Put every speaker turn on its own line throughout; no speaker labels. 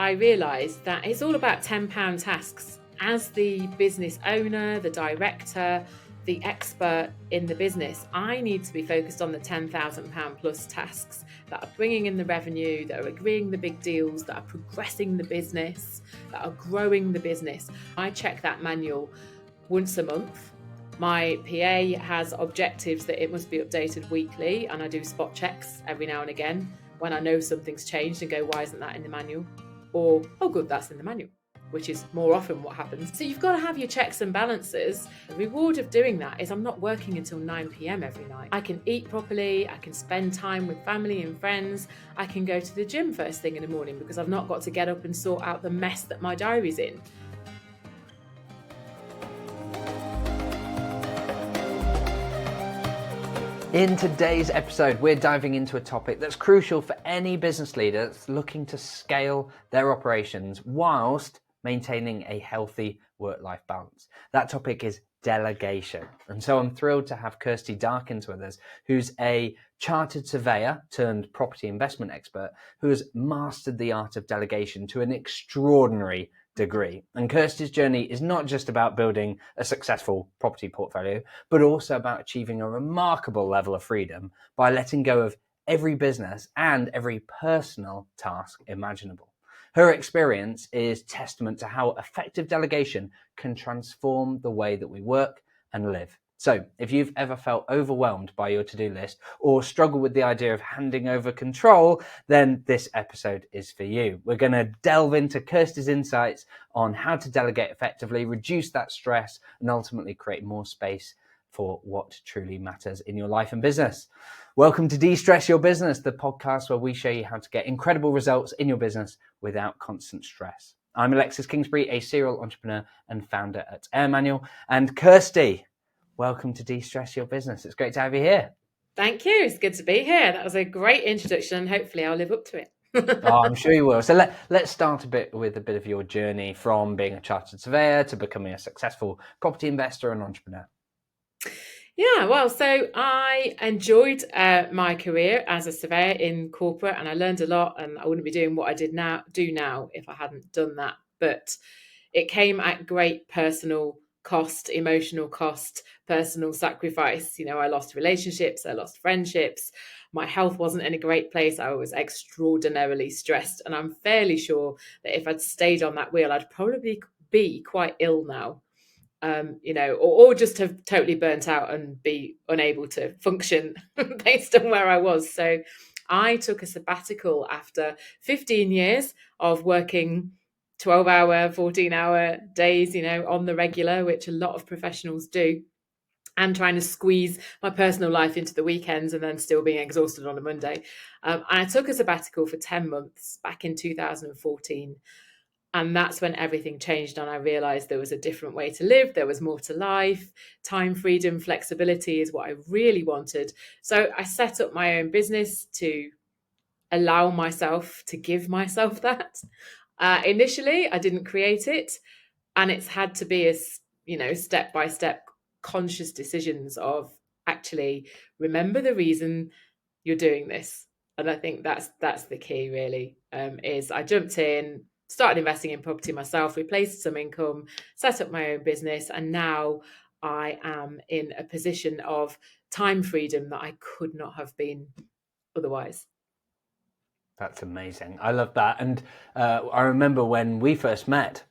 I realised that it's all about £10 tasks. As the business owner, the director, the expert in the business, I need to be focused on the £10,000 plus tasks that are bringing in the revenue, that are agreeing the big deals, that are progressing the business, that are growing the business. I check that manual once a month. My PA has objectives that it must be updated weekly, and I do spot checks every now and again when I know something's changed and go, why isn't that in the manual? Or, oh good, that's in the manual, which is more often what happens. So you've got to have your checks and balances. The reward of doing that is I'm not working until 9 p.m. every night. I can eat properly, I can spend time with family and friends, I can go to the gym first thing in the morning because I've not got to get up and sort out the mess that my diary's in.
In today's episode, we're diving into a topic that's crucial for any business leader that's looking to scale their operations whilst maintaining a healthy work-life balance. That topic is delegation. And so I'm thrilled to have Kirsty Darkins with us, who's a chartered surveyor turned property investment expert who has mastered the art of delegation to an extraordinary degree. And Kirsty's journey is not just about building a successful property portfolio, but also about achieving a remarkable level of freedom by letting go of every business and every personal task imaginable. Her experience is testament to how effective delegation can transform the way that we work and live. So if you've ever felt overwhelmed by your to-do list or struggle with the idea of handing over control, then this episode is for you. We're going to delve into Kirsty's insights on how to delegate effectively, reduce that stress, and ultimately create more space for what truly matters in your life and business. Welcome to De-Stress Your Business, the podcast where we show you how to get incredible results in your business without constant stress. I'm Alexis Kingsbury, a serial entrepreneur and founder at AirManual. And Kirsty, welcome to De-Stress Your Business. It's great to have you here.
Thank you. It's good to be here. That was a great introduction. Hopefully I'll live up to it.
Oh, I'm sure you will. So let's start with a bit of your journey from being a chartered surveyor to becoming a successful property investor and entrepreneur.
Yeah, well, so I enjoyed my career as a surveyor in corporate, and I learned a lot, and I wouldn't be doing what I do now if I hadn't done that. But it came at great personal cost, emotional cost, personal sacrifice. You know, I lost relationships, I lost friendships. My health wasn't in a great place. I was extraordinarily stressed, and I'm fairly sure that if I'd stayed on that wheel, I'd probably be quite ill now. Or just have totally burnt out and be unable to function based on where I was. So I took a sabbatical after 15 years of working 12-hour, 14-hour days, on the regular, which a lot of professionals do, and trying to squeeze my personal life into the weekends and then still being exhausted on a Monday. And I took a sabbatical for 10 months back in 2014. And that's when everything changed, and I realized there was a different way to live. There was more to life. Time, freedom, flexibility is what I really wanted. So I set up my own business to allow myself to give myself that. Initially, I didn't create it, and it's had to be step-by-step conscious decisions of actually remember the reason you're doing this. And I think that's the key, really, is I jumped in, started investing in property myself, replaced some income, set up my own business, and now I am in a position of time freedom that I could not have been otherwise.
That's amazing. I love that. And I remember when we first met,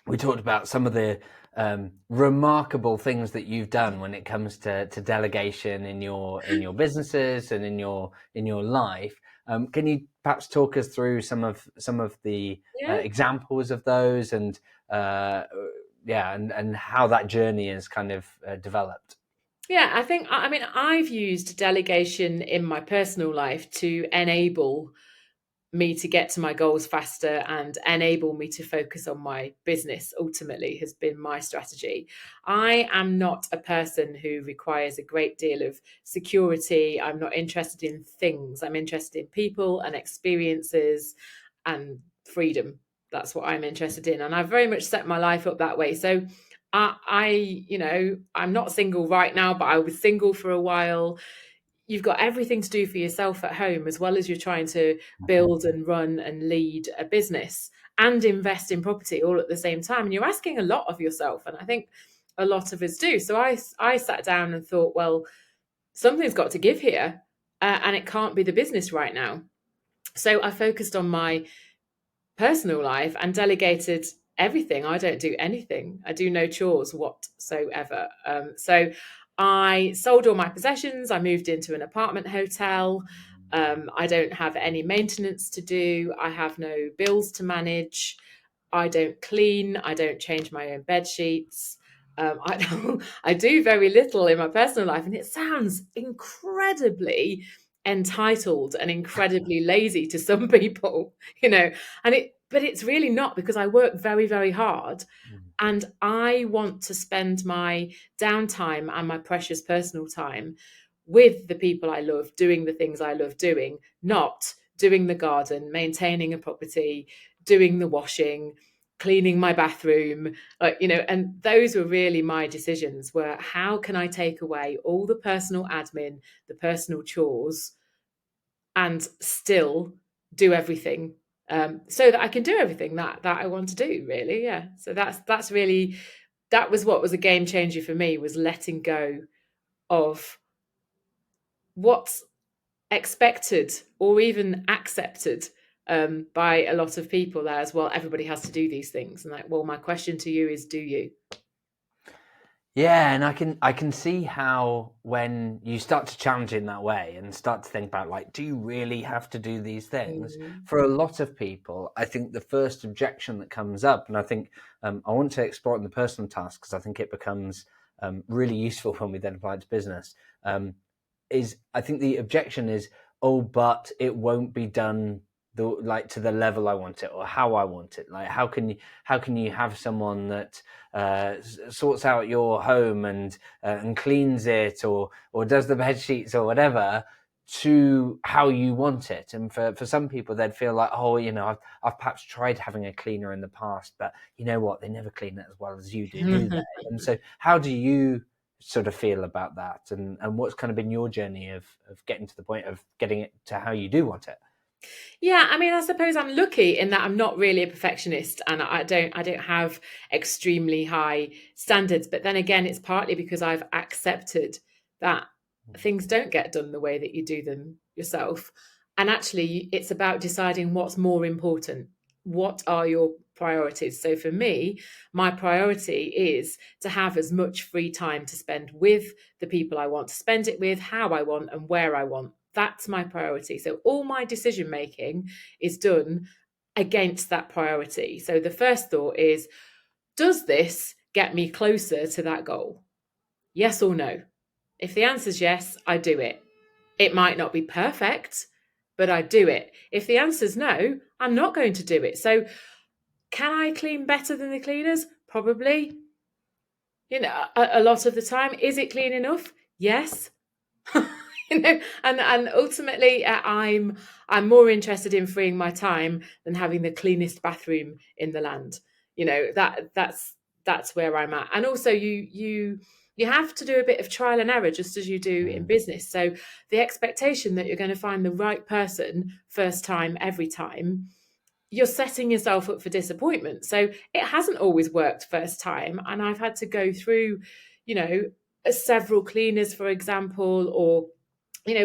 we talked about some of the remarkable things that you've done when it comes to delegation in your businesses and in your life. Can you perhaps talk us through some of the examples of those and how that journey has kind of developed?
Yeah, I've used delegation in my personal life to enable me to get to my goals faster and enable me to focus on my business, ultimately, has been my strategy. I am not a person who requires a great deal of security. I'm not interested in things. I'm interested in people and experiences and freedom. That's what I'm interested in. And I've very much set my life up that way. So I'm not single right now, but I was single for a while. You've got everything to do for yourself at home, as well as you're trying to build and run and lead a business. and invest in property all at the same time. And you're asking a lot of yourself. And I think a lot of us do. So I sat down and thought, well, something's got to give here, and it can't be the business right now. So I focused on my personal life and delegated everything. I don't do anything. I do no chores whatsoever. So I sold all my possessions. I moved into an apartment hotel. I don't have any maintenance to do. I have no bills to manage. I don't clean. I don't change my own bed sheets. I do very little in my personal life, and it sounds incredibly entitled and incredibly lazy to some people, but it's really not, because I work very, very hard, and I want to spend my downtime and my precious personal time with the people I love, doing the things I love doing, not doing the garden, maintaining a property, doing the washing, cleaning my bathroom, and those were really my decisions, were how can I take away all the personal admin, the personal chores, and still do everything, so that I can do everything that I want to do, really. Yeah. So that was what was a game changer for me, was letting go of what's expected or even accepted by a lot of people there as well. Everybody has to do these things. And like, well, my question to you is, do you?
Yeah, and I can see how when you start to challenge in that way and start to think about, like, do you really have to do these things? For a lot of people, I think the first objection that comes up, and I think I want to explore it in the personal task, because I think it becomes really useful when we then apply it to business, is I think the objection is, oh, but it won't be done to the level I want it, or how I want it. Like, how can you have someone that sorts out your home and cleans it, or does the bed sheets or whatever, to how you want it? And for some people, they'd feel like, oh, I've perhaps tried having a cleaner in the past, but you know what, they never clean it as well as you do they? And so how do you sort of feel about that, and what's kind of been your journey of getting to the point of getting it to how you do want it?
Yeah, I mean, I suppose I'm lucky in that I'm not really a perfectionist, and I don't have extremely high standards. But then again, it's partly because I've accepted that things don't get done the way that you do them yourself. And actually, it's about deciding what's more important. What are your priorities? So for me, my priority is to have as much free time to spend with the people I want to spend it with, how I want, and where I want. That's my priority. So all my decision making is done against that priority. So the first thought is, does this get me closer to that goal? Yes or no? If the answer is yes, I do it. It might not be perfect, but I do it. If the answer is no, I'm not going to do it. So can I clean better than the cleaners? Probably. A lot of the time. Is it clean enough? Yes. And ultimately, I'm more interested in freeing my time than having the cleanest bathroom in the land. That's where I'm at. And also, you have to do a bit of trial and error, just as you do in business. So the expectation that you're going to find the right person first time, every time, you're setting yourself up for disappointment. So it hasn't always worked first time, and I've had to go through, several cleaners, for example, or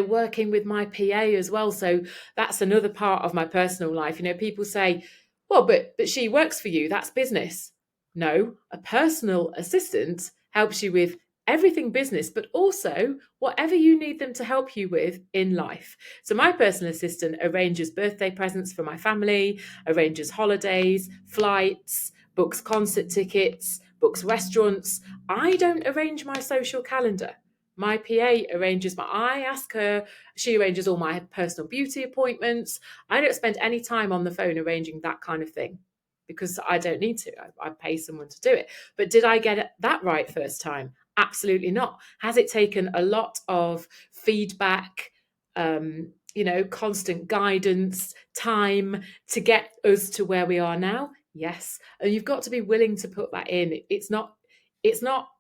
working with my PA as well. So that's another part of my personal life. People say, well, but she works for you. That's business. No, a personal assistant helps you with everything business, but also whatever you need them to help you with in life. So my personal assistant arranges birthday presents for my family, arranges holidays, flights, books concert tickets, books restaurants. I don't arrange my social calendar. My PA arranges I ask her, she arranges all my personal beauty appointments. I don't spend any time on the phone arranging that kind of thing, because I don't need to. I pay someone to do it. But did I get that right first time? Absolutely not. Has it taken a lot of feedback, constant guidance, time to get us to where we are now? Yes. And you've got to be willing to put that in. It's not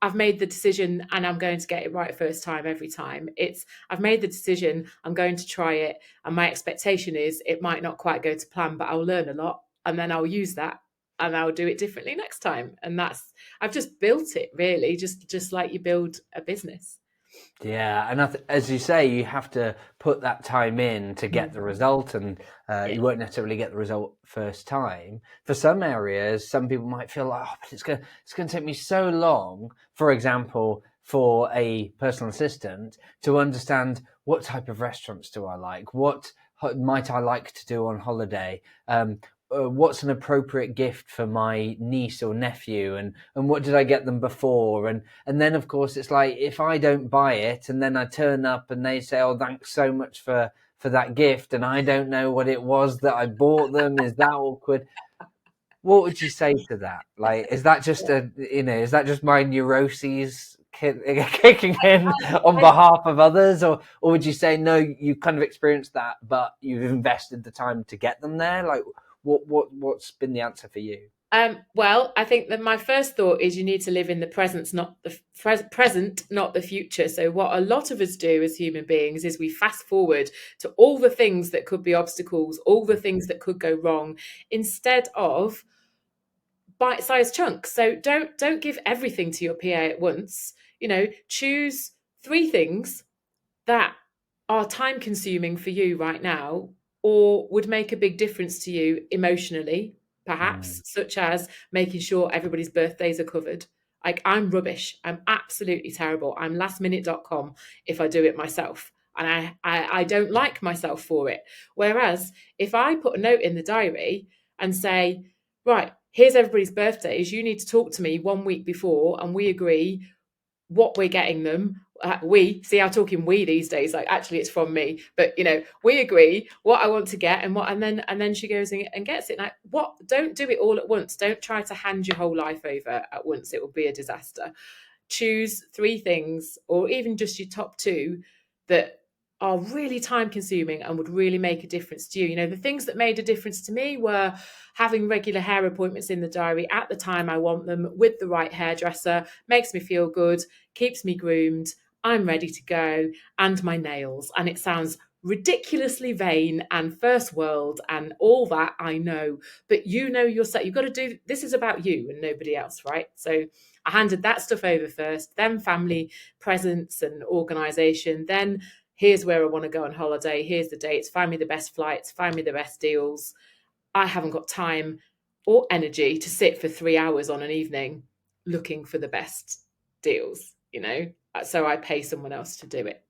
I've made the decision and I'm going to get it right first time every time. It's I've made the decision, I'm going to try it, and my expectation is it might not quite go to plan, but I'll learn a lot and then I'll use that and I'll do it differently next time. And I've just built it really, just like you build a business.
Yeah, and as you say, you have to put that time in to get the result, and you won't necessarily get the result first time. For some areas, some people might feel like, oh, but it's going to take me so long, for example, for a personal assistant to understand what type of restaurants do I like, what might I like to do on holiday, what's an appropriate gift for my niece or nephew, and what did I get them before, and then of course it's like, if I don't buy it and then I turn up and they say, oh, thanks so much for that gift, and I don't know what it was that I bought them, is that awkward? What would you say to that? Like, is that just is that just my neuroses kicking in on behalf of others, or would you say no, you kind of experienced that but you've invested the time to get them there? Like, what's been the answer for you?
Well, I think that my first thought is you need to live in the present, not the present, not the future. So what a lot of us do as human beings is we fast forward to all the things that could be obstacles, all the things that could go wrong, instead of bite-sized chunks. So don't give everything to your PA at once. Choose 3 things that are time consuming for you right now, or would make a big difference to you emotionally, perhaps, such as making sure everybody's birthdays are covered. Like, I'm rubbish. I'm absolutely terrible. I'm lastminute.com if I do it myself. And I don't like myself for it. Whereas if I put a note in the diary and say, right, here's everybody's birthdays, you need to talk to me 1 week before and we agree what we're getting them. We see, I'm talking we these days, like actually it's from me, but we agree what I want to get, and then she goes and gets it. Like, don't do it all at once. Don't try to hand your whole life over at once. It will be a disaster. Choose 3 things, or even just your top 2 that are really time consuming and would really make a difference to you. The things that made a difference to me were having regular hair appointments in the diary at the time I want them, with the right hairdresser, makes me feel good, keeps me groomed, I'm ready to go, and my nails. And it sounds ridiculously vain and first world and all that, I know, but yourself, you've got to do, this is about you and nobody else, right? So I handed that stuff over first, then family presents and organisation, then here's where I want to go on holiday, here's the dates, find me the best flights, find me the best deals. I haven't got time or energy to sit for 3 hours on an evening looking for the best deals, so I pay someone else to do it.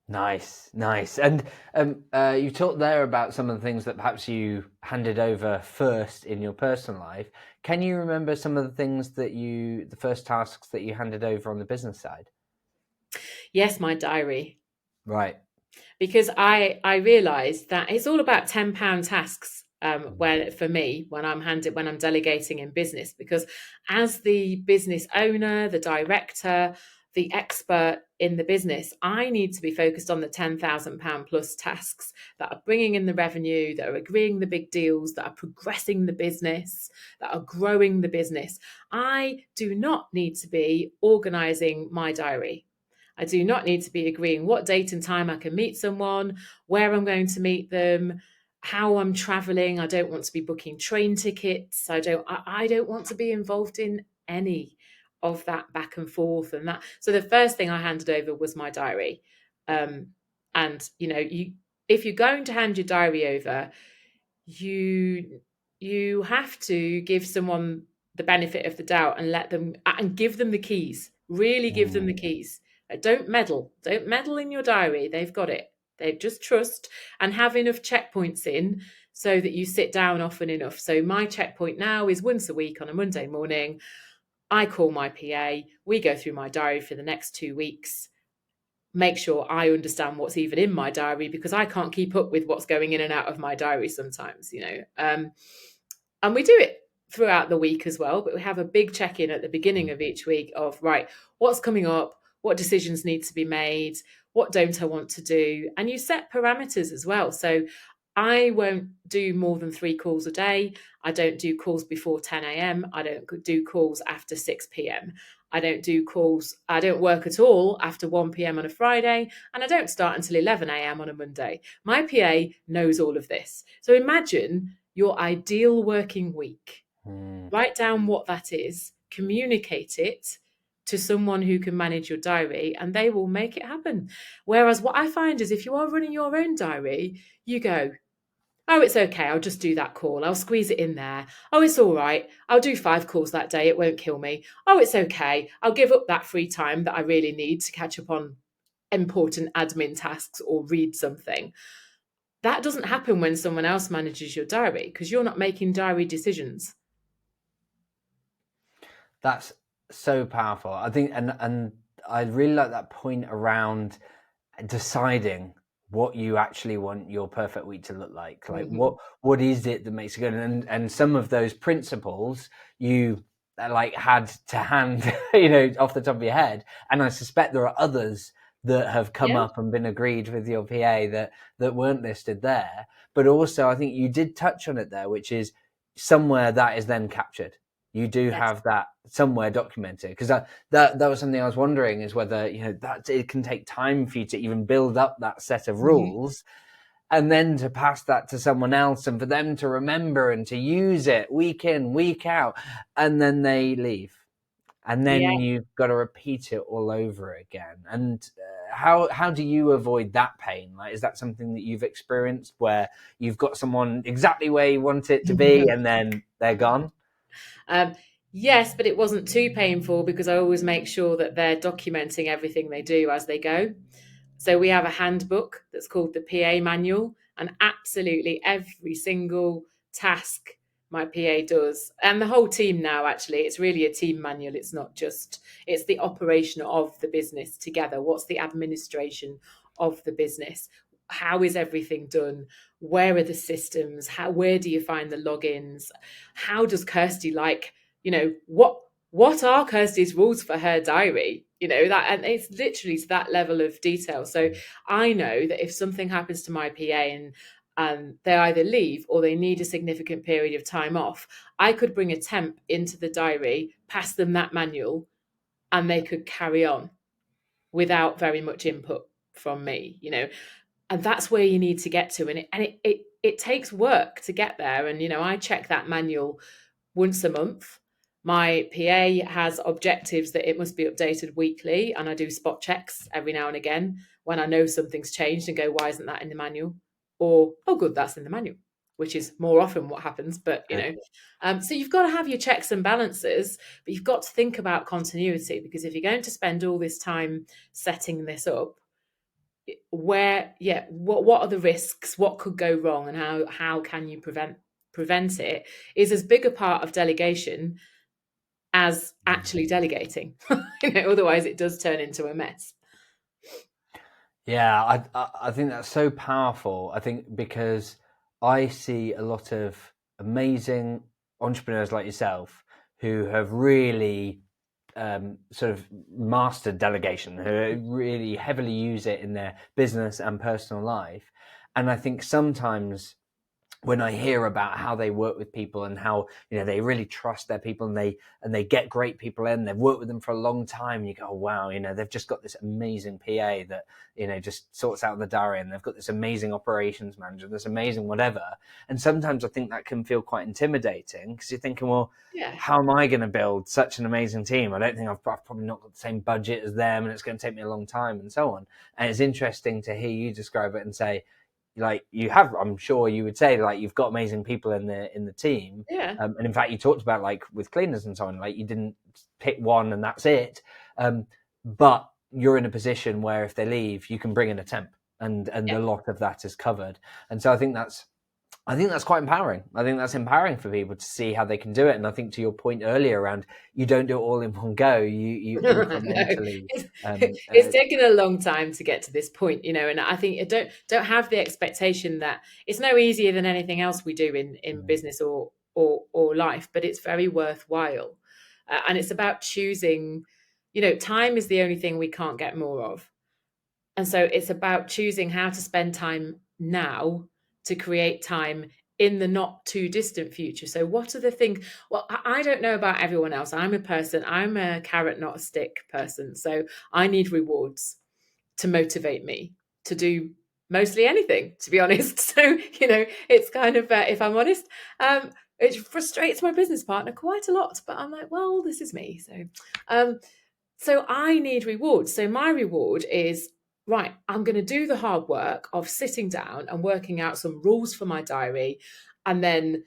Nice. And you talked there about some of the things that perhaps you handed over first in your personal life. Can you remember some of the things the first tasks that you handed over on the business side?
Yes, my diary.
Right.
Because I realised that it's all about £10 tasks when I'm delegating in business, because as the business owner, the director, the expert in the business, I need to be focused on the £10,000 plus tasks that are bringing in the revenue, that are agreeing the big deals, that are progressing the business, that are growing the business. I do not need to be organising my diary. I do not need to be agreeing what date and time I can meet someone, where I'm going to meet them, how I'm traveling. I don't want to be booking train tickets. I don't want to be involved in any of that back and forth and that. So the first thing I handed over was my diary. And if you're going to hand your diary over, you have to give someone the benefit of the doubt and give them the keys. Really give them the keys. Don't meddle in your diary. They've got it. They just trust and have enough checkpoints in so that you sit down often enough. So my checkpoint now is once a week on a Monday morning. I call my PA. We go through my diary for the next 2 weeks. Make sure I understand what's even in my diary, because I can't keep up with what's going in and out of my diary sometimes, and we do it throughout the week as well, but we have a big check-in at the beginning of each week of, right, what's coming up, what decisions need to be made, what don't I want to do, and you set parameters as well. So I won't do more than 3 calls a day. I don't do calls before 10 a.m. I don't do calls after 6 p.m. I don't work at all after 1 p.m. on a Friday, and I don't start until 11 a.m. on a Monday. My PA knows all of this. So imagine your ideal working week.
Mm.
Write down what that is, communicate it to someone who can manage your diary, and they will make it happen. Whereas what I find is if you are running your own diary, you go, oh, it's okay, I'll just do that call. I'll squeeze it in there. Oh, it's all right. I'll do 5 calls that day. It won't kill me. Oh, it's okay. I'll give up that free time that I really need to catch up on important admin tasks or read something. That doesn't happen when someone else manages your diary because you're not making diary decisions.
That's so powerful. I think, and I really like that point around deciding what you actually want your perfect week to look like. Like what is it that makes it good? And some of those principles you like had to hand, off the top of your head. And I suspect there are others that have come up and been agreed with your PA that weren't listed there. But also I think you did touch on it there, which is somewhere that is then captured. You do have that somewhere documented, because that was something I was wondering, is whether that it can take time for you to even build up that set of rules, and then to pass that to someone else and for them to remember and to use it week in, week out, and then they leave, and then you've got to repeat it all over again. And how do you avoid that pain? Like, is that something that you've experienced where you've got someone exactly where you want it to be and then they're gone?
Yes, but it wasn't too painful because I always make sure that they're documenting everything they do as they go. So we have a handbook that's called the PA manual, and absolutely every single task my PA does, and the whole team now, actually, it's really a team manual. It's not just, it's the operation of the business together. What's the administration of the business? How is everything done? Where are the systems? Where do you find the logins? How does Kirsty what are Kirsty's rules for her diary? That, and it's literally to that level of detail. So I know that if something happens to my PA and they either leave or they need a significant period of time off, I could bring a temp into the diary, pass them that manual, and they could carry on without very much input from me. And that's where you need to get to, and it takes work to get there. And I check that manual once a month. My PA has objectives that it must be updated weekly, and I do spot checks every now and again when I know something's changed and go, why isn't that in the manual? Or, oh, good, that's in the manual, which is more often what happens. But, so you've got to have your checks and balances, but you've got to think about continuity, because if you're going to spend all this time setting this up, what are the risks? What could go wrong, and how can you prevent it? Is as big a part of delegation as actually delegating. Otherwise it does turn into a mess.
Yeah, I think that's so powerful. I think because I see a lot of amazing entrepreneurs like yourself who have really sort of mastered delegation, who really heavily use it in their business and personal life. And I think sometimes when I hear about how they work with people and how they really trust their people and they get great people in, they've worked with them for a long time, and you go, oh, wow, they've just got this amazing PA that just sorts out the diary, and they've got this amazing operations manager, this amazing whatever. And sometimes I think that can feel quite intimidating, because you're thinking, well, how am I going to build such an amazing team? I don't think I've probably not got the same budget as them, and it's going to take me a long time, and so on. And it's interesting to hear you describe it and say, like, you have, I'm sure you would say, like, you've got amazing people in the team. And in fact, you talked about, like, with cleaners and so on, like, you didn't pick one and that's it. But you're in a position where if they leave, you can bring in a temp, and a lot of that is covered. And so I think that's quite empowering. I think that's empowering for people to see how they can do it. And I think to your point earlier around, you don't do it all in one go. You incrementally.
It's taken a long time to get to this point, and I think you don't have the expectation that it's no easier than anything else we do in business or life, but it's very worthwhile. And it's about choosing, time is the only thing we can't get more of. And so it's about choosing how to spend time now to create time in the not too distant future. So what are the things? Well, I don't know about everyone else. I'm a carrot, not a stick person. So I need rewards to motivate me to do mostly anything, to be honest. So, it's kind of, if I'm honest, it frustrates my business partner quite a lot, but I'm like, well, this is me. So I need rewards. So my reward is, right, I'm going to do the hard work of sitting down and working out some rules for my diary, and then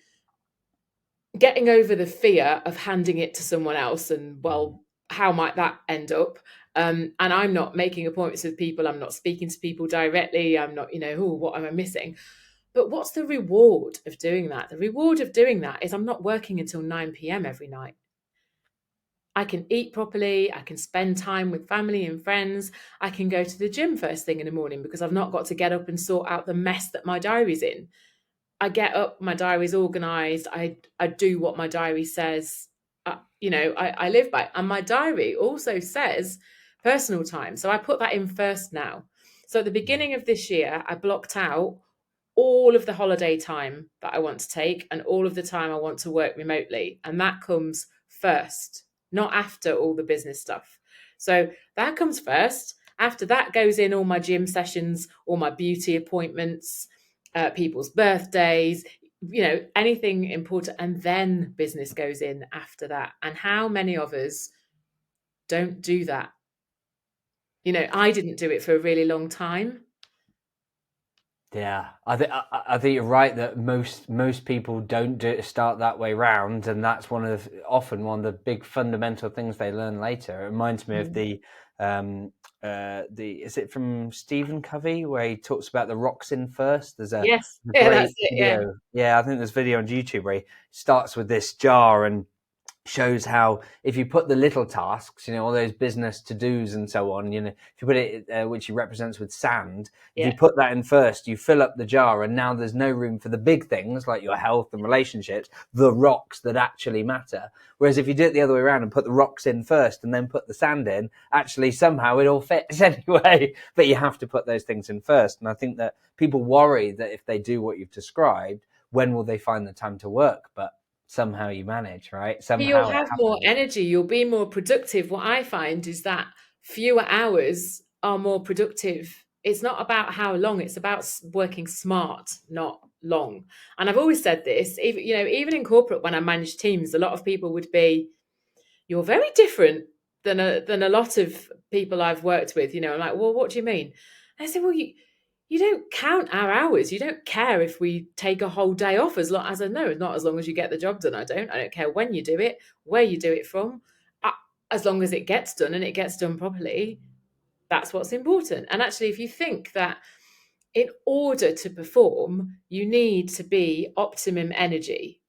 getting over the fear of handing it to someone else and, well, how might that end up? And I'm not making appointments with people. I'm not speaking to people directly. I'm not, what am I missing? But what's the reward of doing that? The reward of doing that is I'm not working until 9 p.m. every night. I can eat properly. I can spend time with family and friends. I can go to the gym first thing in the morning because I've not got to get up and sort out the mess that my diary's in. I get up, my diary's organised. I do what my diary says. I live by. And my diary also says personal time. So I put that in first now. So at the beginning of this year, I blocked out all of the holiday time that I want to take and all of the time I want to work remotely. And that comes first, not after all the business stuff. So that comes first. After that goes in all my gym sessions, all my beauty appointments, people's birthdays, anything important. And then business goes in after that. And how many of us don't do that? I didn't do it for a really long time.
Yeah, I think you're right that most people don't start that way round, and that's often one of the big fundamental things they learn later. It reminds me of the is it from Stephen Covey where he talks about the rocks in first? There's
Yes,
great
that's it.
video. Yeah, I think there's a video on YouTube where he starts with this jar and shows how if you put the little tasks, all those business to-dos and so on, if you put it, which he represents with sand, if you put that in first, you fill up the jar, and now there's no room for the big things like your health and relationships, the rocks that actually matter. Whereas if you do it the other way around and put the rocks in first and then put the sand in, actually somehow it all fits anyway, but you have to put those things in first. And I think that people worry that if they do what you've described, when will they find the time to work? But somehow you manage, right? Somehow
you'll have more energy, you'll be more productive. What I find is that fewer hours are more productive. It's not about how long, it's about working smart, not long. And I've always said this, even in corporate, when I manage teams, a lot of people would be, you're very different than a lot of people I've worked with. I'm like, well, what do you mean? And I said, well, you don't count our hours. You don't care if we take a whole day off, as I know, not as long as you get the job done. I don't care when you do it, where you do it from, as long as it gets done and it gets done properly. That's what's important. And actually, if you think that in order to perform, you need to be optimum energy.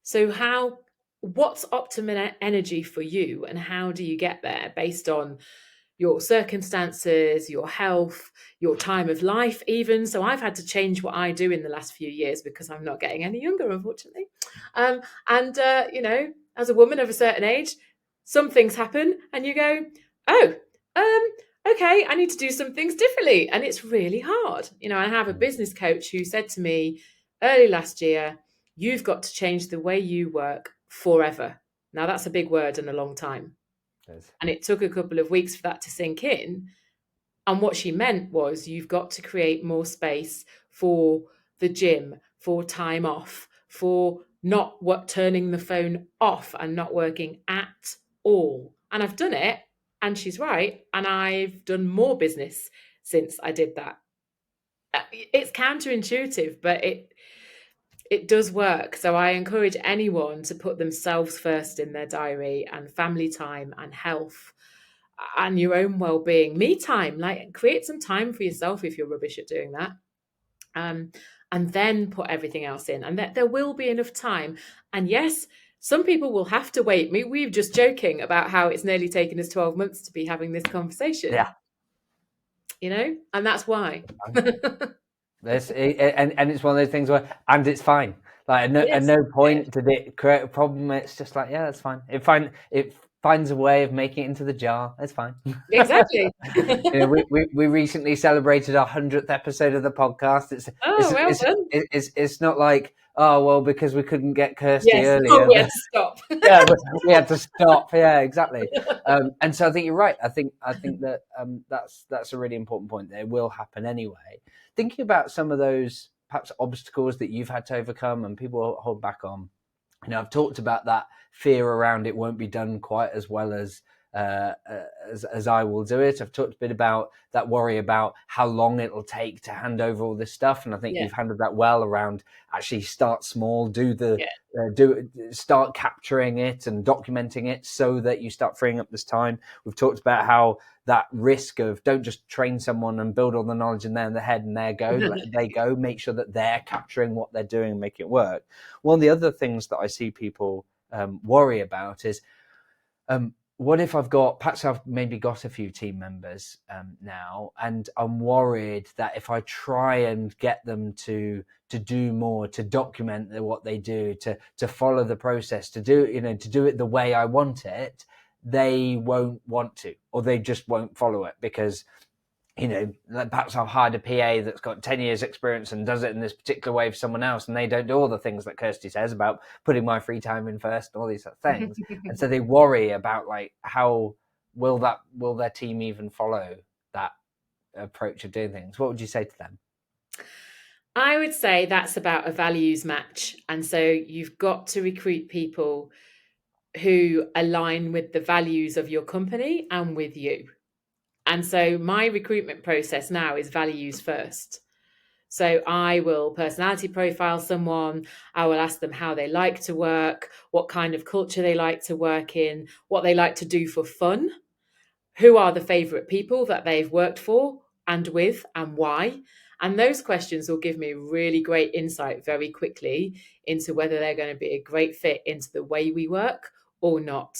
So what's optimum energy for you, and how do you get there based on your circumstances, your health, your time of life even. So I've had to change what I do in the last few years because I'm not getting any younger, unfortunately. As a woman of a certain age, some things happen and you go, oh, okay, I need to do some things differently. And it's really hard. I have a business coach who said to me early last year, you've got to change the way you work forever. Now that's a big word and a long time. And it took a couple of weeks for that to sink in. And what she meant was you've got to create more space for the gym, for time off, for not turning the phone off and not working at all. And I've done it, and she's right. And I've done more business since I did that. It's counterintuitive, but it does work. So I encourage anyone to put themselves first in their diary, and family time and health and your own well-being, me time, like create some time for yourself if you're rubbish at doing that. And then put everything else in, and that there will be enough time. And yes, some people will have to wait. We're just joking about how it's nearly taken us 12 months to be having this conversation.
Yeah.
And that's why.
And it's one of those things where, and it's fine. Like at no point did it create a problem. It's just like, yeah, that's fine. It finds a way of making it into the jar. It's fine.
Exactly.
We recently celebrated our 100th episode of the podcast. It's not like, Oh, well, because we couldn't get Kirsty
Yes. Oh,
earlier.
we had to stop.
Yeah, we had to stop. Yeah, exactly. And so I think you're right. I think that that's a really important point. It will happen anyway. Thinking about some of those perhaps obstacles that you've had to overcome and people hold back on. I've talked about that fear around it won't be done quite as well uh, as I will do it. I've talked a bit about that worry about how long it'll take to hand over all this stuff, and I think
Yeah.
you've handled that well around actually start small,
Yeah.
start capturing it and documenting it so that you start freeing up this time. We've talked about how that risk of don't just train someone and build all the knowledge in their head and they go, make sure that they're capturing what they're doing and make it work. One of the other things that I see people worry about is what if perhaps I've maybe got a few team members now, and I'm worried that if I try and get them to do more, to document what they do, to follow the process, to do it the way I want it, they won't want to, or they just won't follow it because perhaps I've hired a PA that's got 10 years experience and does it in this particular way for someone else, and they don't do all the things that Kirsty says about putting my free time in first and all these sort of things. And so they worry about like, how will their team even follow that approach of doing things? What would you say to them?
I would say that's about a values match. And so you've got to recruit people who align with the values of your company and with you. And so my recruitment process now is values first. So I will personality profile someone. I will ask them how they like to work, what kind of culture they like to work in, what they like to do for fun, who are the favorite people that they've worked for and with, and why. And those questions will give me really great insight very quickly into whether they're going to be a great fit into the way we work or not.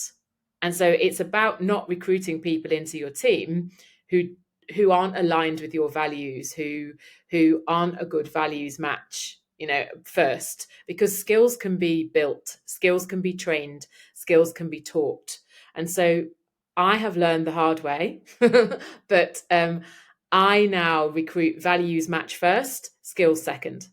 And so it's about not recruiting people into your team who aren't aligned with your values, who aren't a good values match, first, because skills can be built, skills can be trained, skills can be taught. And so I have learned the hard way, but I now recruit values match first, skills second.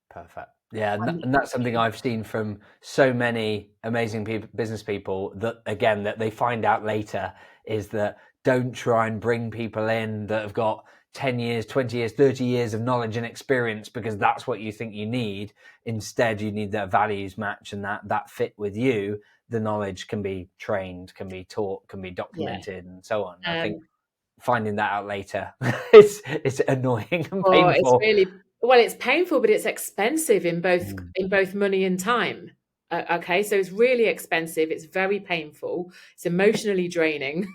Perfect. Yeah, and that's something I've seen from so many amazing business people that they find out later is that don't try and bring people in that have got 10 years, 20 years, 30 years of knowledge and experience because that's what you think you need. Instead, you need that values match and that fit with you. The knowledge can be trained, can be taught, can be documented, and so on. I think finding that out later it's annoying and
It's
painful.
really, well, it's painful, but it's expensive in both money and time. Okay, so it's really expensive. It's very painful. It's emotionally draining.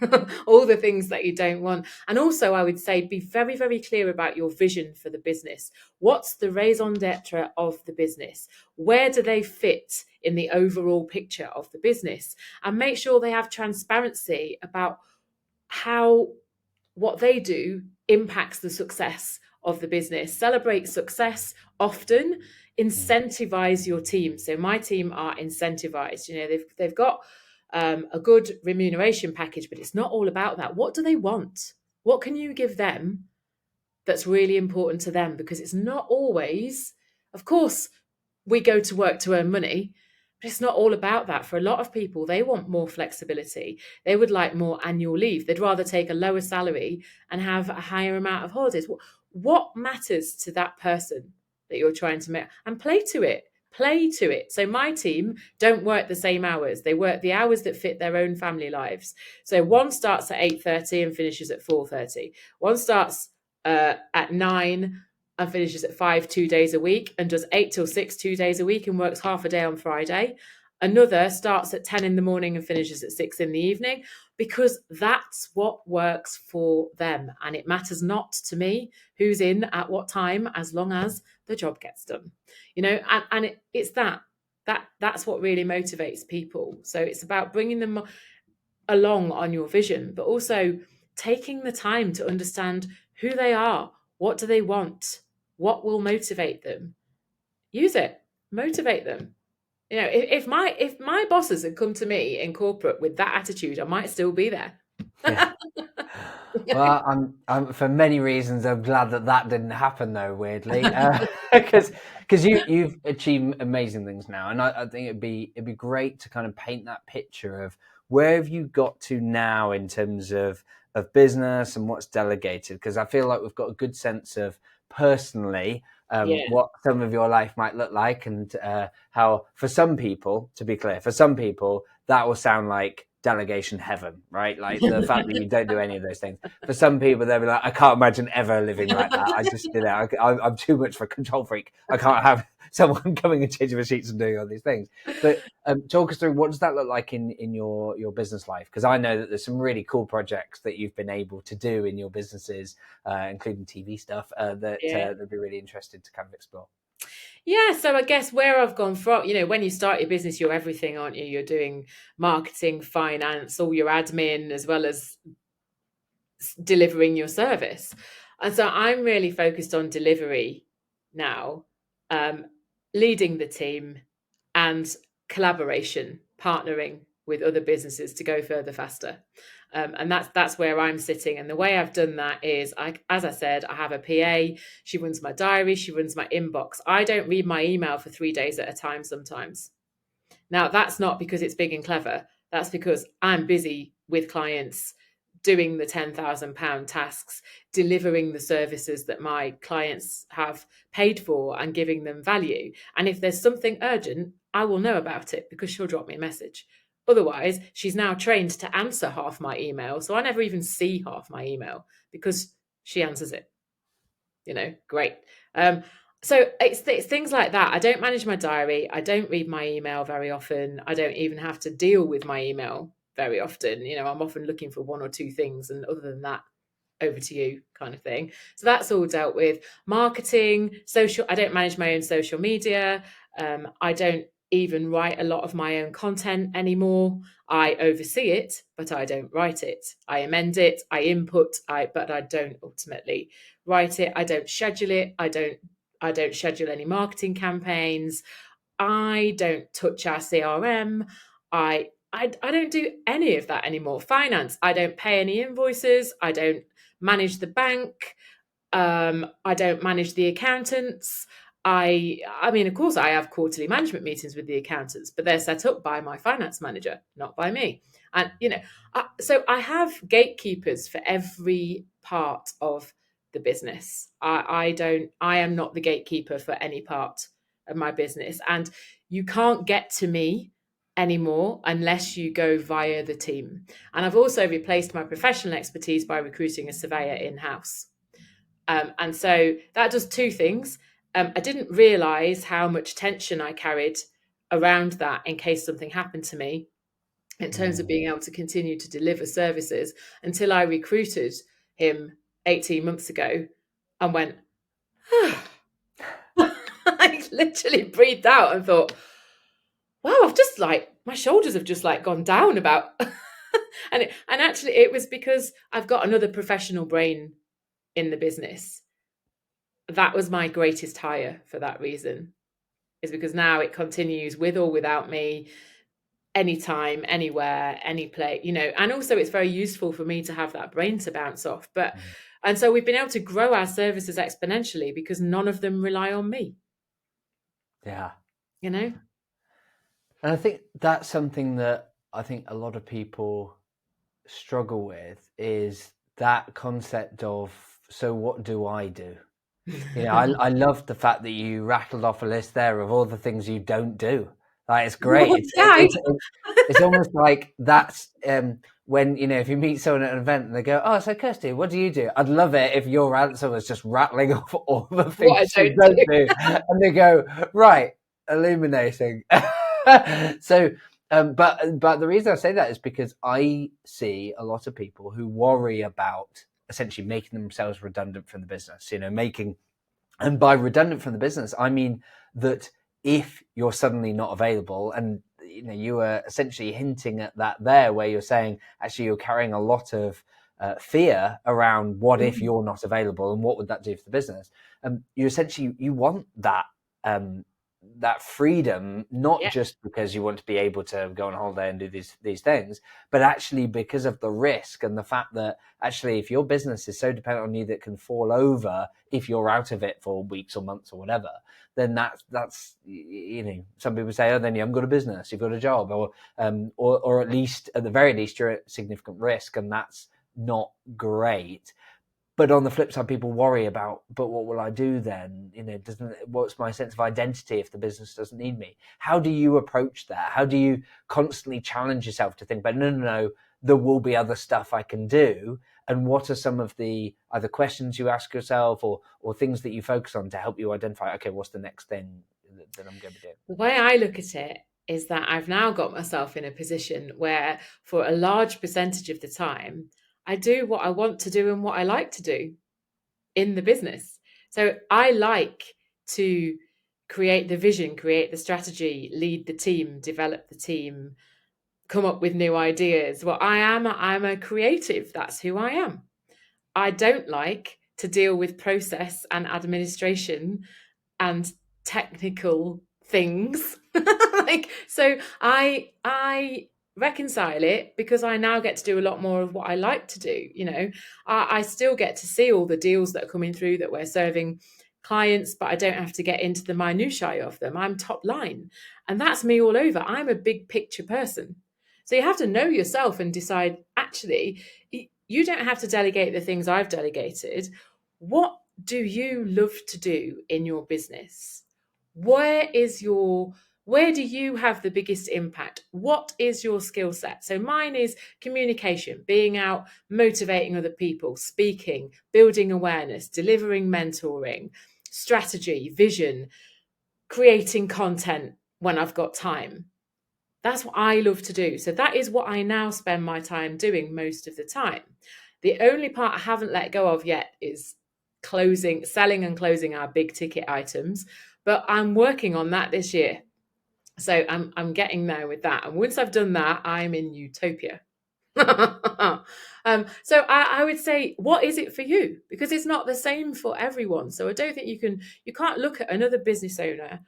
All the things that you don't want. And also, I would say, be very, very clear about your vision for the business. What's the raison d'être of the business? Where do they fit in the overall picture of the business? And make sure they have transparency about how what they do impacts the success of the business. Celebrate success often, incentivize your team. So my team are incentivized. They've got a good remuneration package, but it's not all about that. What do they want? What can you give them that's really important to them? Because it's not always, of course, we go to work to earn money, but it's not all about that. For a lot of people, they want more flexibility. They would like more annual leave. They'd rather take a lower salary and have a higher amount of holidays. What matters to that person that you're trying to make? And play to it. Play to it. So my team don't work the same hours. They work the hours that fit their own family lives. So one starts at 8:30 and finishes at 4:30. One starts at 9 and finishes at 5 2 days a week and does 8 till 6 2 days a week and works half a day on Friday. Another starts at 10 in the morning and finishes at 6 in the evening, because that's what works for them. And it matters not to me who's in at what time, as long as the job gets done. It's that's what really motivates people. So it's about bringing them along on your vision, but also taking the time to understand who they are, what do they want, what will motivate them. Use it, motivate them. If my bosses had come to me in corporate with that attitude, I might still be there.
Yeah. Well, I'm for many reasons, I'm glad that didn't happen, though. Weirdly, because you've achieved amazing things now, and I think it'd be great to kind of paint that picture of where have you got to now in terms of business and what's delegated. Because I feel like we've got a good sense of personally
Yeah,
what some of your life might look like, and how for some people, to be clear, for some people that will sound like delegation heaven, right? Like the fact that you don't do any of those things. For some people, they'll be like, I can't imagine ever living like that. I just, I'm too much of a control freak. I can't have someone coming and changing the sheets and doing all these things. But talk us through, what does that look like in your business life? Because I know that there's some really cool projects that you've been able to do in your businesses, including TV stuff,
yeah.
that'd be really interested to kind of explore.
Yeah, so I guess where I've gone from, when you start your business, you're everything, aren't you? You're doing marketing, finance, all your admin, as well as delivering your service. And so I'm really focused on delivery now, um, leading the team and collaboration, partnering with other businesses to go further faster. And that's where I'm sitting. And the way I've done that is, as I said, I have a PA. She runs my diary. She runs my inbox. I don't read my email for 3 days at a time sometimes. Now, that's not because it's big and clever. That's because I'm busy with clients doing the £10,000 tasks, delivering the services that my clients have paid for and giving them value. And if there's something urgent, I will know about it because she'll drop me a message. Otherwise, she's now trained to answer half my email. So I never even see half my email because she answers it. Great. Um, so it's things like that. I don't manage my diary. I don't read my email very often. I don't even have to deal with my email very often. I'm often looking for one or two things, and other than that, over to you kind of thing. So that's all dealt with. Marketing, social. I don't manage my own social media. I don't even write a lot of my own content anymore. I oversee it, but I don't write it. I amend it, I input, but I don't ultimately write it. I don't schedule it. I don't schedule any marketing campaigns. I don't touch our CRM. I don't do any of that anymore. Finance, I don't pay any invoices. I don't manage the bank. I don't manage the accountants. I mean, of course, I have quarterly management meetings with the accountants, but they're set up by my finance manager, not by me. And so I have gatekeepers for every part of the business. I am not the gatekeeper for any part of my business, and you can't get to me anymore unless you go via the team. And I've also replaced my professional expertise by recruiting a surveyor in-house. And so that does two things. I didn't realize how much tension I carried around that in case something happened to me, in terms of being able to continue to deliver services, until I recruited him 18 months ago and went, I literally breathed out and thought, wow, I've just my shoulders have just gone down about. And actually it was because I've got another professional brain in the business. That was my greatest hire for that reason, is because now it continues with or without me, anytime, anywhere, any place, and also it's very useful for me to have that brain to bounce off. And so we've been able to grow our services exponentially because none of them rely on me.
Yeah.
And
I think that's something that I think a lot of people struggle with, is that concept of, so what do I do? I love the fact that you rattled off a list there of all the things you don't do. Like, it's great. It's almost like that's when, if you meet someone at an event and they go, "Oh, so Kirsty, what do you do?" I'd love it if your answer was just rattling off all the
what I
things you don't do. And they go, right, illuminating. So, but the reason I say that is because I see a lot of people who worry about essentially making themselves redundant from the business, and by redundant from the business, I mean that if you're suddenly not available, and you were essentially hinting at that there, where you're saying actually you're carrying a lot of fear around what if you're not available and what would that do for the business. You essentially, you want that that freedom, not
Yeah.
just because you want to be able to go on holiday and do these things, but actually because of the risk and the fact that actually if your business is so dependent on you that it can fall over if you're out of it for weeks or months or whatever, then that's some people say, oh, then you haven't got a business, you've got a job, or at least at the very least you're at significant risk, and that's not great. But on the flip side, people worry about, but what will I do then? What's my sense of identity if the business doesn't need me? How do you approach that? How do you constantly challenge yourself to think, but no, there will be other stuff I can do? And what are some of the either questions you ask yourself or things that you focus on to help you identify, okay, what's the next thing that I'm going to do?
The way I look at it is that I've now got myself in a position where for a large percentage of the time, I do what I want to do and what I like to do in the business. So I like to create the vision, create the strategy, lead the team, develop the team, come up with new ideas. Well, I'm a creative. That's who I am. I don't like to deal with process and administration and technical things. So I reconcile it because I now get to do a lot more of what I like to do. I still get to see all the deals that are coming through that we're serving clients, but I don't have to get into the minutiae of them. I'm top line, and that's me all over. I'm a big picture person. So you have to know yourself and decide, actually, you don't have to delegate the things I've delegated. What do you love to do in your business? Where do you have the biggest impact? What is your skill set? So mine is communication, being out, motivating other people, speaking, building awareness, delivering mentoring, strategy, vision, creating content when I've got time. That's what I love to do. So that is what I now spend my time doing most of the time. The only part I haven't let go of yet is selling and closing our big ticket items, but I'm working on that this year. So I'm getting there with that. And once I've done that, I'm in utopia. So I would say, what is it for you? Because it's not the same for everyone. So I don't think you can't look at another business owner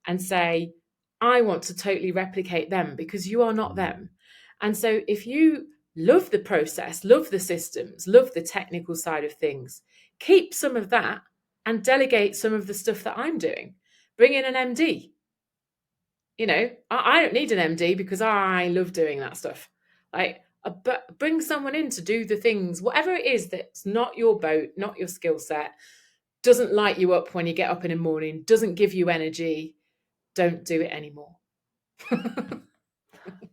and say, I want to totally replicate them, because you are not them. And so if you love the process, love the systems, love the technical side of things, keep some of that and delegate some of the stuff that I'm doing. Bring in an MD. I don't need an MD because I love doing that stuff. But bring someone in to do the things, whatever it is that's not your boat, not your skill set, doesn't light you up when you get up in the morning, doesn't give you energy. Don't do it anymore.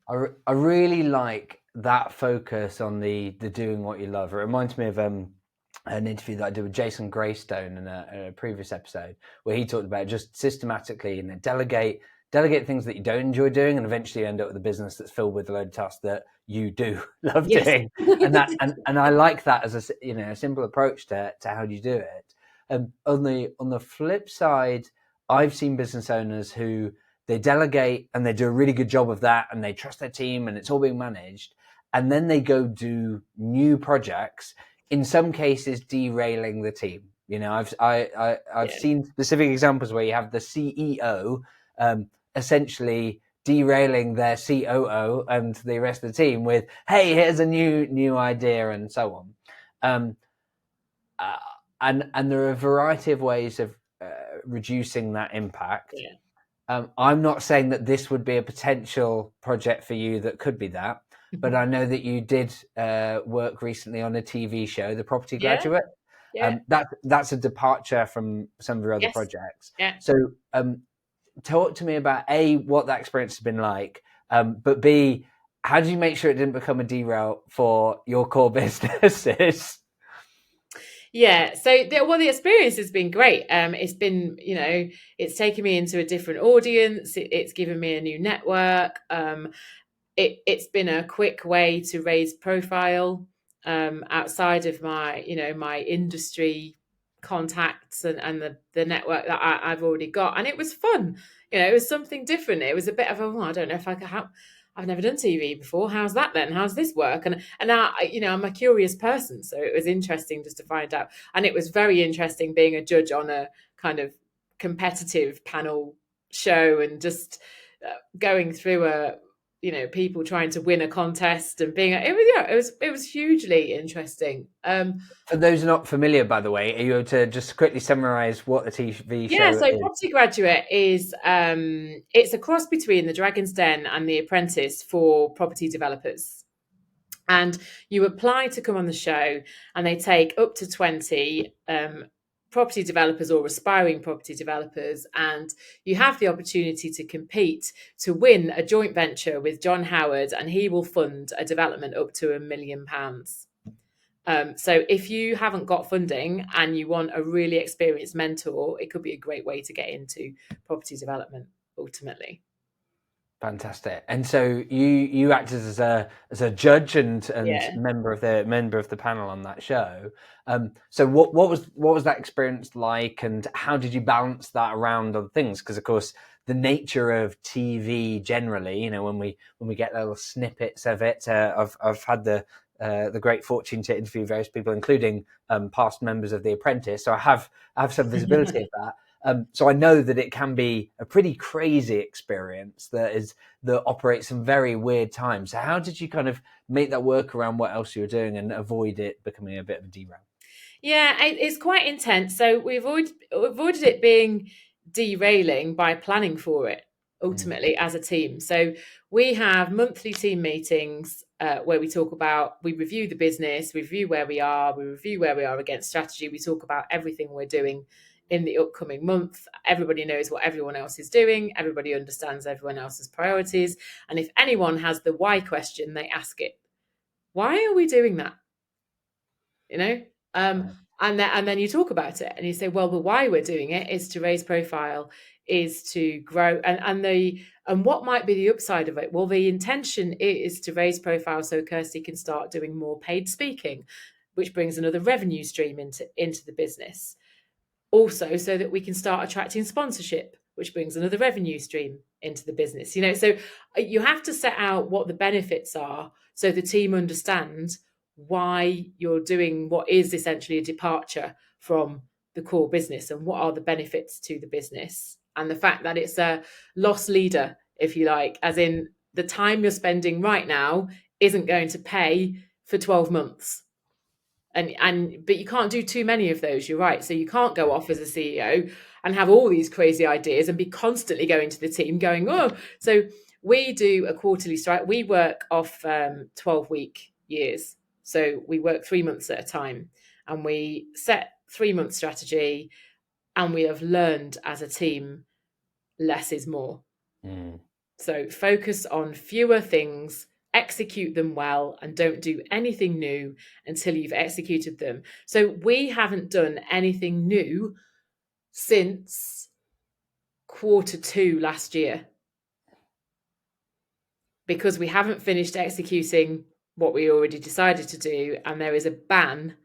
I really like that focus on the doing what you love. It reminds me of an interview that I did with Jason Greystone in a previous episode, where he talked about just systematically delegate things that you don't enjoy doing, and eventually you end up with a business that's filled with a load of tasks that you do love doing. And I like that as a simple approach to how do you do it. On the flip side, I've seen business owners who they delegate and they do a really good job of that, and they trust their team and it's all being managed, and then they go do new projects, in some cases derailing the team. I've seen specific examples where you have the CEO essentially derailing their COO and the rest of the team with, hey, here's a new idea, and so on. And there are a variety of ways of reducing that impact. I'm not saying that this would be a potential project for you that could be that, but I know that you did work recently on a TV show, The Property Graduate. That's a departure from some of your other projects. So talk to me about A, what that experience has been like, but B, how did you make sure it didn't become a derail for your core businesses?
Yeah, so the experience has been great. It's been, it's taken me into a different audience. It's given me a new network. It's been a quick way to raise profile outside of my, my industry contacts and the network that I've already got. And it was fun. It was something different. It was a bit of I don't know if I could have. I've never done TV before. How's that then? How's this work? And now, I'm a curious person, so it was interesting just to find out. And it was very interesting being a judge on a kind of competitive panel show and just going through people trying to win a contest and being it was hugely interesting.
For those not familiar, by the way, are you able to just quickly summarize what the TV
Yeah,
show
so
is?
Property Graduate is it's a cross between The Dragon's Den and The Apprentice for property developers. And you apply to come on the show, and they take up to 20 property developers or aspiring property developers, and you have the opportunity to compete to win a joint venture with John Howard, and he will fund a development up to £1 million. So if you haven't got funding and you want a really experienced mentor, it could be a great way to get into property development ultimately.
Fantastic. And so you acted as a judge and
Yeah.
member of the panel on that show. So what was that experience like, and how did you balance that around other things? Because of course the nature of TV generally, when we get little snippets of it, I've had the great fortune to interview various people, including past members of The Apprentice, so I have some visibility of that. So I know that it can be a pretty crazy experience that operates some very weird times. So how did you kind of make that work around what else you were doing and avoid it becoming a bit of a derail?
Yeah, it's quite intense. So we avoided it being derailing by planning for it ultimately as a team. So we have monthly team meetings where we review the business, review where we are, we review where we are against strategy. We talk about everything we're doing in the upcoming month. Everybody knows what everyone else is doing. Everybody understands everyone else's priorities. And if anyone has the why question, they ask it. Why are we doing that? And then you talk about it and you say, well, the why we're doing it is to raise profile, is to grow, and what might be the upside of it? Well, the intention is to raise profile so Kirsty can start doing more paid speaking, which brings another revenue stream into the business. Also, so that we can start attracting sponsorship, which brings another revenue stream into the business. So you have to set out what the benefits are so the team understand why you're doing what is essentially a departure from the core business, and what are the benefits to the business, and the fact that it's a loss leader, if you like, as in the time you're spending right now isn't going to pay for 12 months. But you can't do too many of those, you're right. So you can't go off as a CEO and have all these crazy ideas and be constantly going to the team going, oh. So we do a quarterly strike. We work off 12-week years. So we work 3 months at a time, and we set 3-month strategy, and we have learned as a team, less is more. So focus on fewer things, execute them well, and don't do anything new until you've executed them. So we haven't done anything new since Q2 last year, because we haven't finished executing what we already decided to do, and there is a ban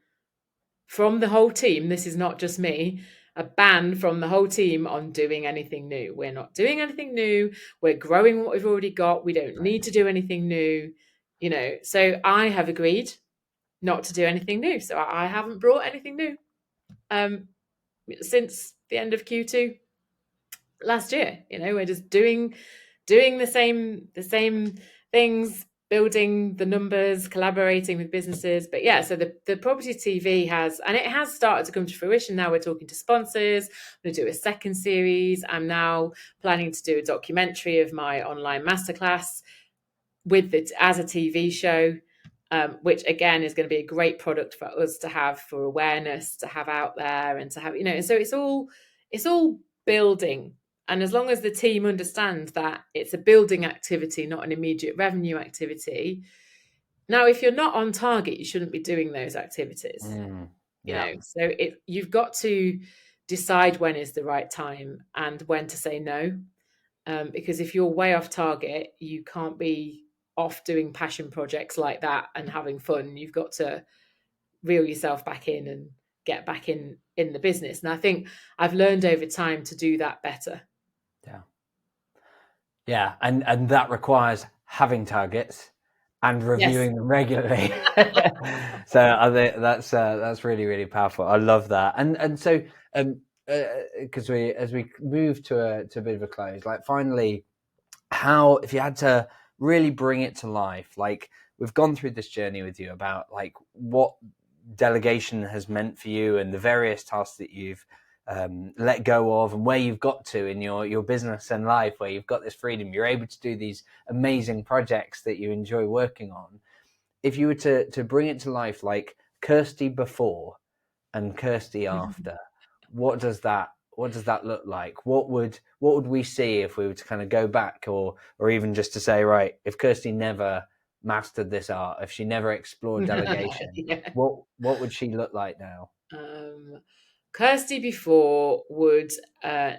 from the whole team. This is not just me. A ban from the whole team on doing anything new. We're not doing anything new. We're growing what we've already got. We don't need to do anything new. So I have agreed not to do anything new. So I haven't brought anything new since the end of Q2 last year. We're just doing the same things, building the numbers, collaborating with businesses. But yeah, so the property TV has started to come to fruition. Now we're talking to sponsors. I'm going to do a second series. I'm now planning to do a documentary of my online masterclass with it as a TV show, which again is going to be a great product for us to have, for awareness, to have out there, and to have, and so it's all building. And as long as the team understands that it's a building activity, not an immediate revenue activity. Now, if you're not on target, you shouldn't be doing those activities. So you've got to decide when is the right time and when to say no. Because if you're way off target, you can't be off doing passion projects like that and having fun. You've got to reel yourself back in and get back in the business. And I think I've learned over time to do that better.
Yeah, and that requires having targets and reviewing them regularly. So I think that's really, really powerful. I love that. And so because as we move to a bit of a close, like finally, how, if you had to really bring it to life, like we've gone through this journey with you about like what delegation has meant for you and the various tasks that you've let go of and where you've got to in your business and life, where you've got this freedom, you're able to do these amazing projects that you enjoy working on. If you were to bring it to life, like Kirsty before and Kirsty after, what does that look like? What would we see if we were to kind of go back, or even just to say, right, if Kirsty never mastered this art, if she never explored delegation,
Yeah.
what would she look like now?
Kirsty before would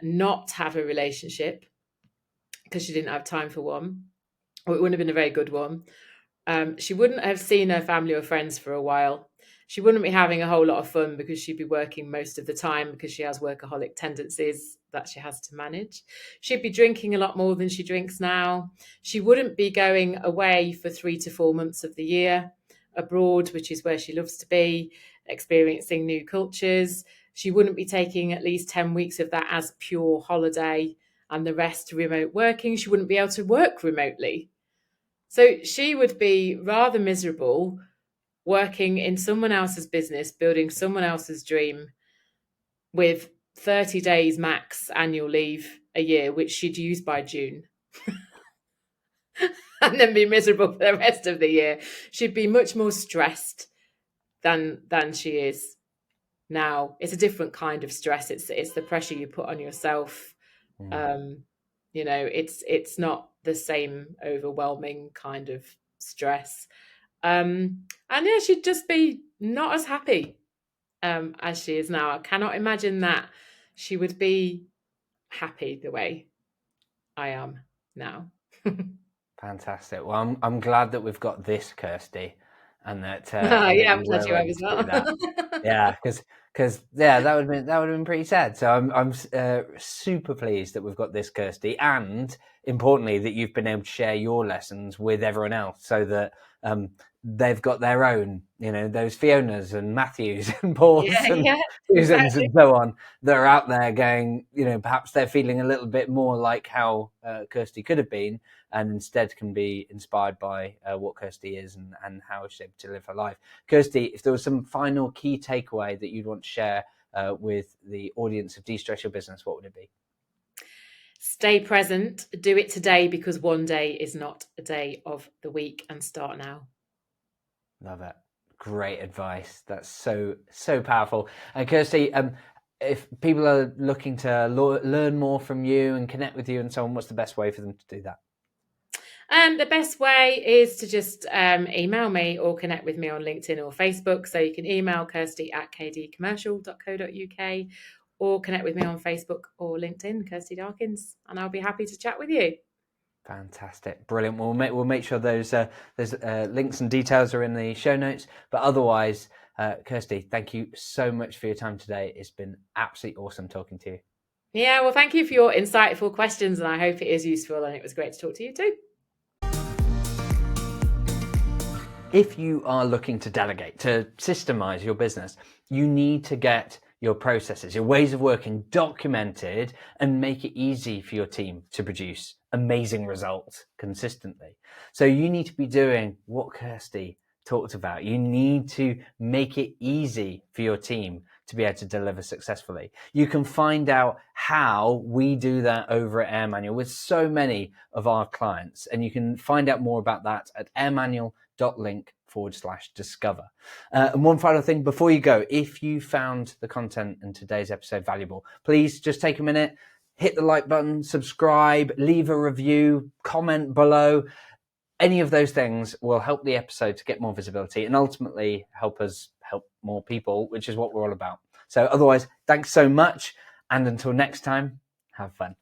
not have a relationship because she didn't have time for one, or it wouldn't have been a very good one. She wouldn't have seen her family or friends for a while. She wouldn't be having a whole lot of fun because she'd be working most of the time because she has workaholic tendencies that she has to manage. She'd be drinking a lot more than she drinks now. She wouldn't be going away for 3 to 4 months of the year abroad, which is where she loves to be, experiencing new cultures. She wouldn't be taking at least 10 weeks of that as pure holiday and the rest remote working. She wouldn't be able to work remotely. So she would be rather miserable working in someone else's business, building someone else's dream with 30 days max annual leave a year, which she'd use by June, and then be miserable for the rest of the year. She'd be much more stressed than she is now. It's a different kind of stress. It's the pressure you put on yourself. It's not the same overwhelming kind of stress. And yeah, she'd just be not as happy as she is now. I cannot imagine that she would be happy the way I am now.
Fantastic. Well, I'm glad that we've got this Kirsty, and that
Yeah, I'm
you
glad
were
you have
able
as
to do that.
well.
Yeah, because yeah, that would have been pretty sad. So I'm super pleased that we've got this Kirsty, and importantly that you've been able to share your lessons with everyone else, so that they've got their own, those Fionas and Matthews and Pauls
Yeah,
and
yeah,
Susans
exactly.
and so on that are out there going, perhaps they're feeling a little bit more like how Kirsty could have been, and instead can be inspired by what Kirsty is and how she's able to live her life. Kirsty, if there was some final key takeaway that you'd want to share with the audience of De-Stress Your Business, what would it be?
Stay present. Do it today, because one day is not a day of the week, and start now.
Love it. Great advice. That's so powerful. And Kirsty, if people are looking to learn more from you and connect with you and so on, what's the best way for them to do that?
The best way is to just email me or connect with me on LinkedIn or Facebook. So you can email kirsty@kdcommercial.co.uk or connect with me on Facebook or LinkedIn, Kirsty Darkins, and I'll be happy to chat with you.
Fantastic, brilliant. We'll make sure those links and details are in the show notes. But otherwise, Kirsty, thank you so much for your time today. It's been absolutely awesome talking to you.
Yeah, well, thank you for your insightful questions, and I hope it is useful, and it was great to talk to you too.
If you are looking to delegate, to systemize your business, you need to get your processes, your ways of working documented and make it easy for your team to produce amazing results consistently. So you need to be doing what Kirsty talked about. You need to make it easy for your team to be able to deliver successfully. You can find out how we do that over at AirManual with so many of our clients, and you can find out more about that at airmanual.link/discover. And one final thing before you go, if you found the content in today's episode valuable, please just take a minute, hit the like button, subscribe, leave a review, comment below. Any of those things will help the episode to get more visibility and ultimately help us help more people, which is what we're all about. So otherwise, thanks so much. And until next time, have fun.